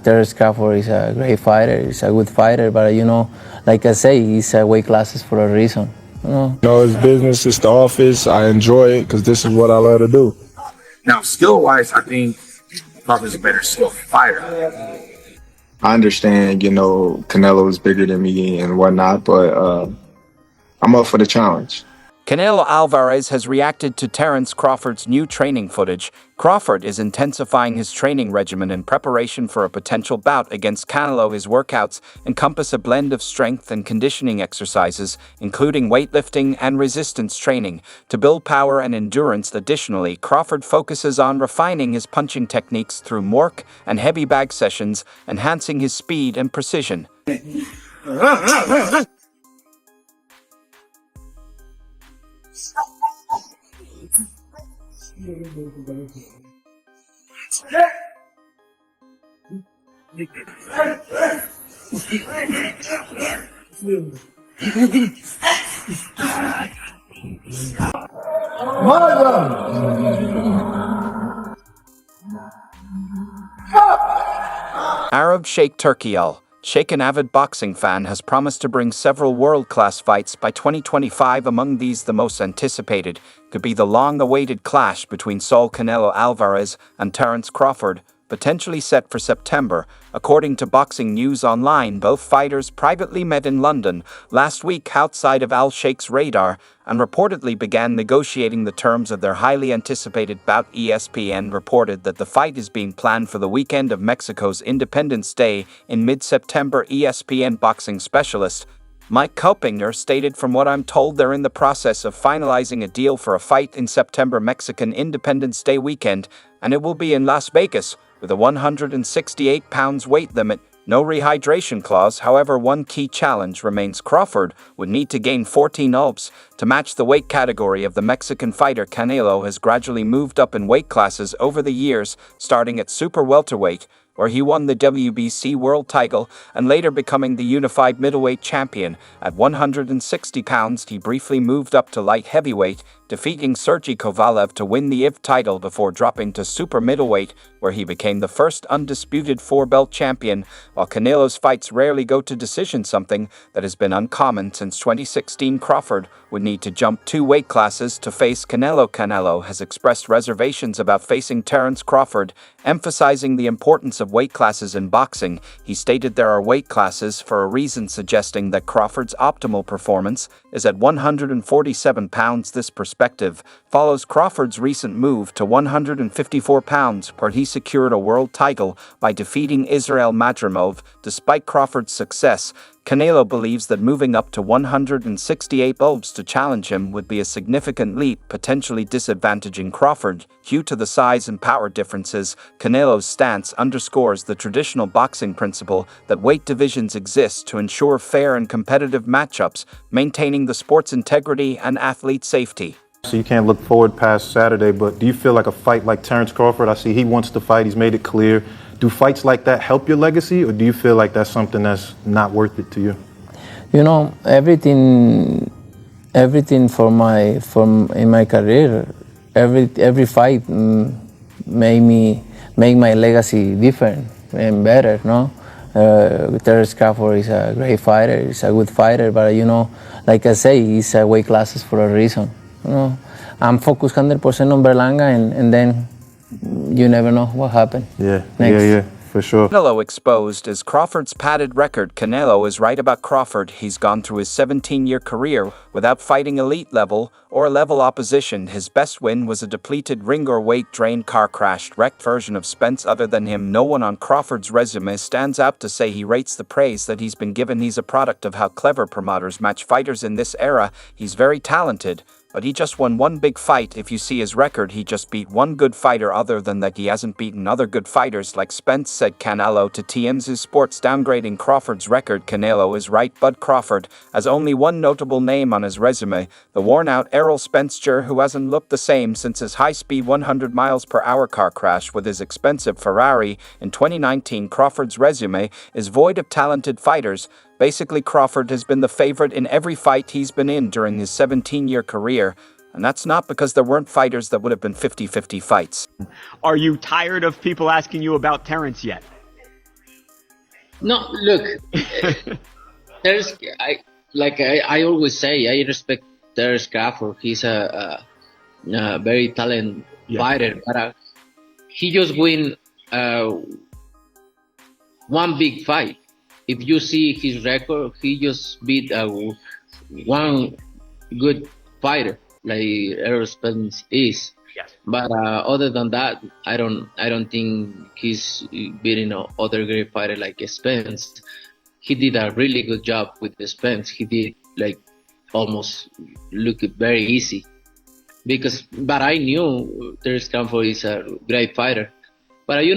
Terence Crawford is a great fighter. He's a good fighter, but like I say, he's weight classes for a reason. No, it's business. It's the office. I enjoy it because this is what I love to do. Now, skill-wise, I think Crawford's a better skill fighter. I understand, Canelo is bigger than me and whatnot, but I'm up for the challenge. Canelo Alvarez has reacted to Terence Crawford's new training footage. Crawford is intensifying his training regimen in preparation for a potential bout against Canelo. His workouts encompass a blend of strength and conditioning exercises, including weightlifting and resistance training, to build power and endurance. Additionally, Crawford focuses on refining his punching techniques through mork and heavy bag sessions, enhancing his speed and precision. Arab Sheikh Turki Al Sheikh, an avid boxing fan, has promised to bring several world-class fights by 2025. Among these, the most anticipated could be the long-awaited clash between Saul Canelo Alvarez and Terence Crawford, potentially set for September. According to Boxing News Online, both fighters privately met in London last week outside of Al Sheikh's radar and reportedly began negotiating the terms of their highly anticipated bout. ESPN reported that the fight is being planned for the weekend of Mexico's Independence Day in mid-September. ESPN boxing specialist Mike Kopinger stated, "From what I'm told, they're in the process of finalizing a deal for a fight in September Mexican Independence Day weekend, and it will be in Las Vegas, with a 168 pounds weight limit, no rehydration clause." However, one key challenge remains. Crawford would need to gain 14 ULPs to match the weight category of the Mexican fighter. Canelo has gradually moved up in weight classes over the years, starting at super welterweight, where he won the WBC world title, and later becoming the unified middleweight champion. At 160 pounds, he briefly moved up to light heavyweight, defeating Sergey Kovalev to win the IF title before dropping to super middleweight, where he became the first undisputed four-belt champion. While Canelo's fights rarely go to decision, something that has been uncommon since 2016, Crawford would need to jump 2 weight classes to face Canelo. Canelo has expressed reservations about facing Terence Crawford, emphasizing the importance of weight classes in boxing. He stated there are weight classes for a reason, suggesting that Crawford's optimal performance is at 147 pounds. This perspective follows Crawford's recent move to 154 pounds, where he secured a world title by defeating Israel Madrimov. Despite Crawford's success, Canelo believes that moving up to 168 ULPs to challenge him would be a significant leap, potentially disadvantaging Crawford due to the size and power differences. Canelo's stance underscores the traditional boxing principle that weight divisions exist to ensure fair and competitive matchups, maintaining the sport's integrity and athlete safety. So you can't look forward past Saturday, but do you feel like a fight like Terence Crawford? I see he wants to fight. He's made it clear. Do fights like that help your legacy, or do you feel like that's something that's not worth it to you? Everything in my career, every fight make my legacy different and better. Terence Crawford is a great fighter. He's a good fighter, but like I say, he's weight classes for a reason. I'm focused 100% on Berlanga, and then you never know what happened. Yeah, for sure. Canelo exposed as Crawford's padded record. Canelo is right about Crawford. He's gone through his 17-year career without fighting elite level or level opposition. His best win was a depleted ring or weight-drained car crashed wrecked version of Spence. Other than him, no one on Crawford's resume stands out to say he rates the praise that he's been given. He's a product of how clever promoters match fighters in this era. He's very talented, but he just won one big fight. If you see his record, he just beat one good fighter. Other than that, he hasn't beaten other good fighters like Spence, said Canelo to TMZ Sports. Downgrading Crawford's record, Canelo is right. Bud Crawford has only one notable name on his resume, the worn-out Errol Spence Jr., who hasn't looked the same since his high-speed 100 miles per hour car crash with his expensive Ferrari in 2019. Crawford's resume is void of talented fighters. Basically, Crawford has been the favorite in every fight he's been in during his 17-year career, and that's not because there weren't fighters that would have been 50-50 fights. Are you tired of people asking you about Terence yet? No, look, there's I always say I respect Terence Crawford. He's a very talented fighter, but he just win one big fight. If you see his record, he just beat one good fighter like Errol Spence is. Yes. But other than that, I don't think he's beating other great fighter like Spence. He did a really good job with the Spence. He did like almost look very easy but I knew Terence Crawford is a great fighter. But you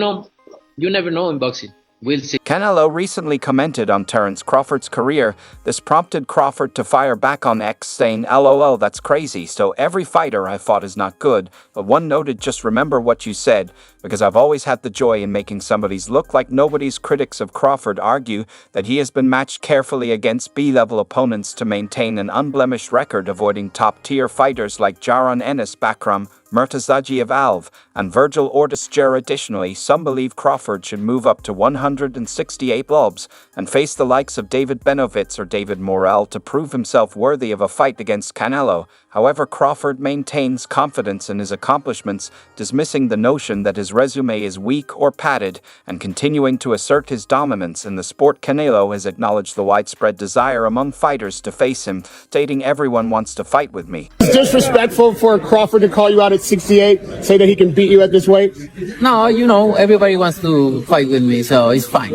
never know in boxing. We'll see. Canelo recently commented on Terence Crawford's career. This prompted Crawford to fire back on X, saying, "LOL, that's crazy. So every fighter I fought is not good." But one noted, "Just remember what you said, because I've always had the joy in making somebody's look like nobody's." Critics of Crawford argue that he has been matched carefully against B-level opponents to maintain an unblemished record, avoiding top-tier fighters like Jaron Ennis Bakram, Murtazaji of Alv, and Virgil Ortiz Jr. Additionally, some believe Crawford should move up to 168 lobs and face the likes of David Benovitz or David Morrell to prove himself worthy of a fight against Canelo. However, Crawford maintains confidence in his accomplishments, dismissing the notion that his resume is weak or padded, and continuing to assert his dominance in the sport. Canelo has acknowledged the widespread desire among fighters to face him, stating, "Everyone wants to fight with me." It's disrespectful for Crawford to call you out at 68, say that he can beat you at this weight. No, everybody wants to fight with me, so it's fine.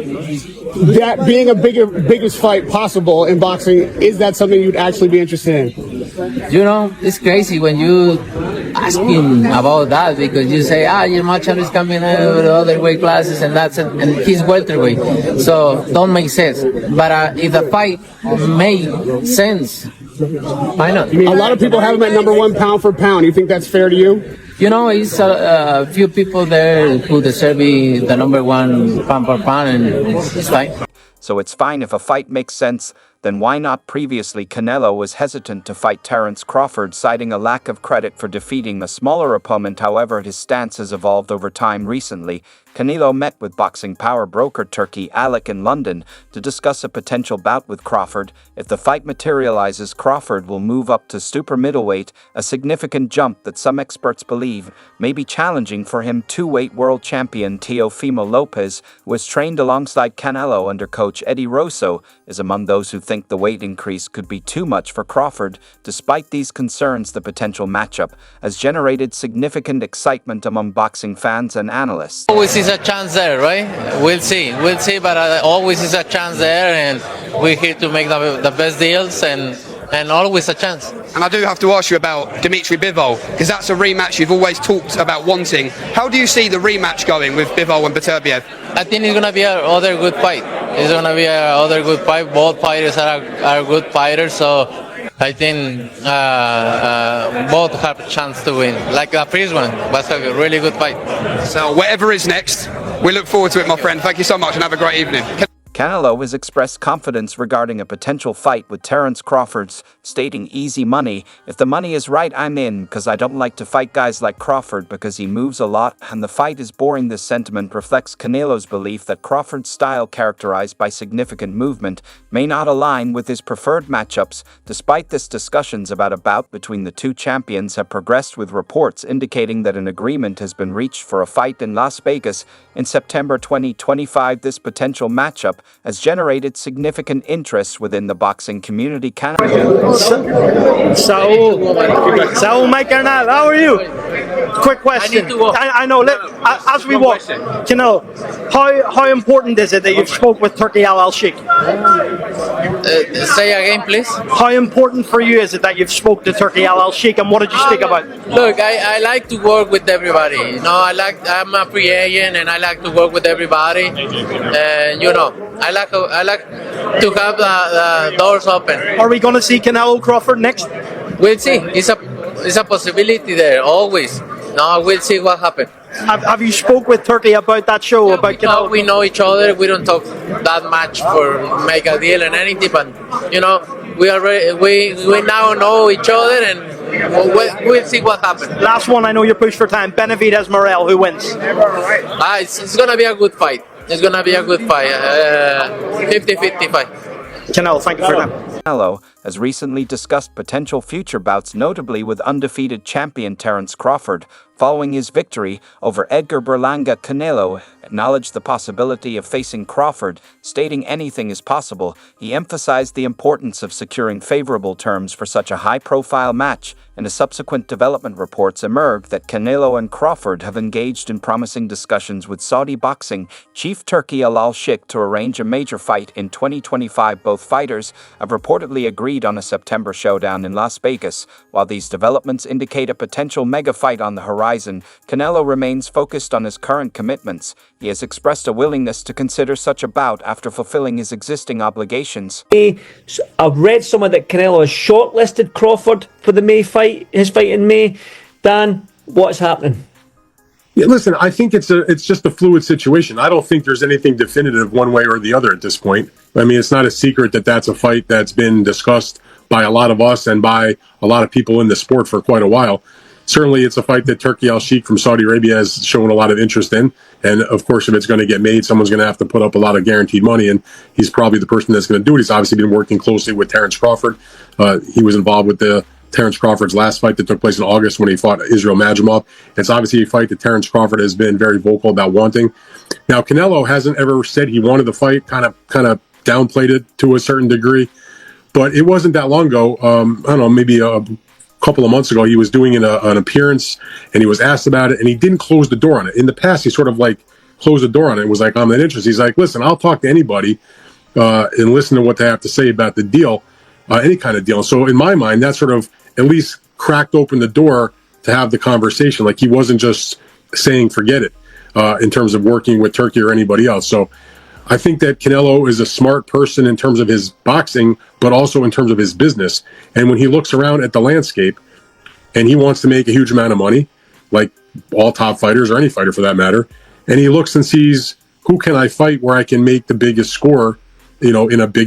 That being biggest fight possible in boxing, is that something you'd actually be interested in? It's crazy when you ask him about that, because you say, your matchup is coming out with other weight classes, and and he's welterweight, so don't make sense. But if the fight made sense, why not? A lot of people have him at number one pound for pound. You think that's fair to you? It's a few people there who deserve be the number one pound per pound, and it's fine. So it's fine if a fight makes sense, then why not? Previously, Canelo was hesitant to fight Terence Crawford, citing a lack of credit for defeating a smaller opponent. However, his stance has evolved over time. Recently, Canelo met with boxing power broker Turki Alek in London to discuss a potential bout with Crawford. If the fight materializes, Crawford will move up to super middleweight, a significant jump that some experts believe may be challenging for him. Two-weight world champion Teofimo Lopez, who was trained alongside Canelo under coach Eddie Rosso, is among those who think the weight increase could be too much for Crawford. Despite these concerns, the potential matchup has generated significant excitement among boxing fans and analysts. Always is a chance there, right? We'll see, but always is a chance there, and we're here to make the best deals, and always a chance. And I do have to ask you about Dimitri Bivol, because that's a rematch you've always talked about wanting. How do you see the rematch going with Bivol and Beterbiev? I think it's going to be another good fight. It's going to be another good fight. Both fighters are good fighters, so I think both have a chance to win. Like the first one was a really good fight. So whatever is next, we look forward to it, my friend. Thank you so much and have a great evening. Canelo has expressed confidence regarding a potential fight with Terence Crawford, stating, "Easy money. If the money is right, I'm in, because I don't like to fight guys like Crawford because he moves a lot and the fight is boring." This sentiment reflects Canelo's belief that Crawford's style, characterized by significant movement, may not align with his preferred matchups. Despite this, discussions about a bout between the two champions have progressed, with reports indicating that an agreement has been reached for a fight in Las Vegas in September 2025. This potential matchup has generated significant interest within the boxing community. Saul, my carnal, how are you? Quick question. I know. As we walk, how important is it that you've spoke with Turki Al-Sheikh? Say again, please. How important for you is it that you've spoke to Turki Al-Sheikh, and what did you speak about? Look, I like to work with everybody. I'm a free agent, and I like to work with everybody. I like to have the doors open. Are we going to see Canelo Crawford next? We'll see. It's a possibility there, always. No, we'll see what happens. Have you spoke with Turki about that show, about Canelo? We know each other. We don't talk that much for make a deal and anything, but we now know each other, and we'll see what happens. Last one, I know you're pushed for time. Benavidez Morrell, who wins? It's going to be a good fight. It's gonna be a good fight. 50-50 fight. Canelo, thank you for your time. Canelo has recently discussed potential future bouts, notably with undefeated champion Terence Crawford. Following his victory over Edgar Berlanga, Canelo acknowledged the possibility of facing Crawford, stating anything is possible. He emphasized the importance of securing favorable terms for such a high-profile match, and a subsequent development reports emerged that Canelo and Crawford have engaged in promising discussions with Saudi boxing chief Turki Al-Sheikh to arrange a major fight in 2025. Both fighters have reportedly agreed on a September showdown in Las Vegas. While these developments indicate a potential mega fight on the horizon, Canelo remains focused on his current commitments. He has expressed a willingness to consider such a bout after fulfilling his existing obligations. I've read somewhere that Canelo has shortlisted Crawford for the May fight, his fight in May. Dan, what's happening? Yeah, listen, I think it's just a fluid situation. I don't think there's anything definitive one way or the other at this point. I mean, it's not a secret that that's a fight that's been discussed by a lot of us and by a lot of people in the sport for quite a while. Certainly, it's a fight that Turki Al-Sheikh from Saudi Arabia has shown a lot of interest in. And of course, if it's going to get made, someone's going to have to put up a lot of guaranteed money. And he's probably the person that's going to do it. He's obviously been working closely with Terence Crawford. He was involved with Terence Crawford's last fight that took place in August when he fought Israel Madrimov. It's obviously a fight that Terence Crawford has been very vocal about wanting. Now, Canelo hasn't ever said he wanted the fight, kind of downplayed it to a certain degree. But it wasn't that long ago, I don't know, maybe a couple of months ago, he was doing an appearance and he was asked about it and he didn't close the door on it. In the past, he sort of like closed the door on it and was like, I'm not interested. He's like, listen, I'll talk to anybody and listen to what they have to say about the deal, any kind of deal. So in my mind, that sort of at least cracked open the door to have the conversation. Like he wasn't just saying, forget it, in terms of working with Turki or anybody else. So I think that Canelo is a smart person in terms of his boxing, but also in terms of his business. And when he looks around at the landscape and he wants to make a huge amount of money, like all top fighters or any fighter for that matter, and he looks and sees, who can I fight where I can make the biggest score, in a big